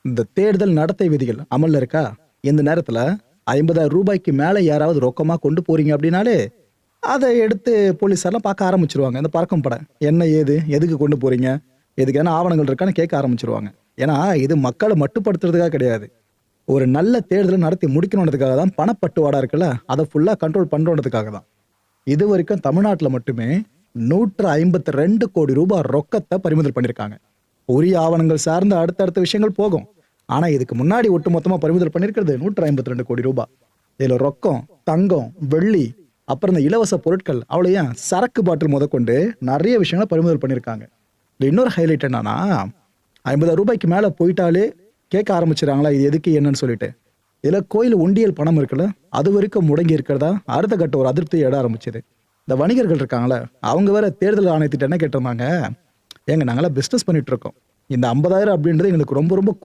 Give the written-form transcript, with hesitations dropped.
இந்த தேர்தல் நடத்தை விதிகள் அமல்ல இருக்கா? இந்த நேரத்துல 50,000 ரூபாய்க்கு மேல யாராவது ரொக்கமா கொண்டு போறீங்க அப்படின்னாலே, அத எடுத்து போலீஸார்லாம் பார்க்க ஆரம்பிச்சுருவாங்க. இந்த பறக்கும் படை. என்ன ஏது? எதுக்கு கொண்டு போறீங்க? எதுக்கு எதனா ஆவணங்கள் இருக்கான்னு கேட்க ஆரம்பிச்சுருவாங்க. ஏன்னா, இது மக்கள மட்டுப்படுத்துறதுக்காக கிடையாது. ஒரு நல்ல தேர்தல நடத்தி முடிக்கணுன்றதுக்காக தான் பணப்பட்டுவாடா இருக்குல்ல, அத ஃபுல்லா கண்ட்ரோல் பண்றோன்றதுக்காக தான். இதுவரைக்கும் தமிழ்நாட்டுல மட்டுமே ரூ. 152,00,00,000 ரொக்கத்த பறிமுதல் பண்ணியிருக்காங்க. உரிய ஆவணங்கள் சார்ந்த அடுத்தடுத்த விஷயங்கள் போகும். ஆனா, இதுக்கு முன்னாடி ஒட்டுமொத்தமா பறிமுதல் பண்ணியிருக்கிறது ரூ. 152,00,00,000. இதுல ரொக்கம், தங்கம், வெள்ளி, அப்புறம் இந்த இலவச பொருட்கள், அவ்வளவு ஏன் சரக்கு பாட்டில் முதற்கொண்டு நெறைய விஷயங்கள பறிமுதல் பண்ணியிருக்காங்க. இதுல இன்னொரு ஹைலைட் என்னன்னா, ரூ. 50,000 மேல போயிட்டாலே கேட்க ஆரம்பிச்சுறாங்களா, இது எதுக்கு என்னன்னு சொல்லிட்டு. இதுல கோயில் உண்டியல் பணம் இருக்குல்ல, அது வரைக்கும் முடங்கி இருக்கிறதா அடுத்த கட்ட ஒரு அதிருப்திய எழ ஆரம்பிச்சது. இந்த வணிகர்கள் இருக்காங்கல்ல, அவங்க வேற தேர்தல் ஆணையத்திட்ட என்ன கேட்டிருந்தாங்க, "ஏங்க நாங்கலாம் பிசினஸ் பண்ணிட்டு இருக்கோம். இந்த 50,000 அப்படின்றது எங்களுக்கு ரொம்ப ரொம்ப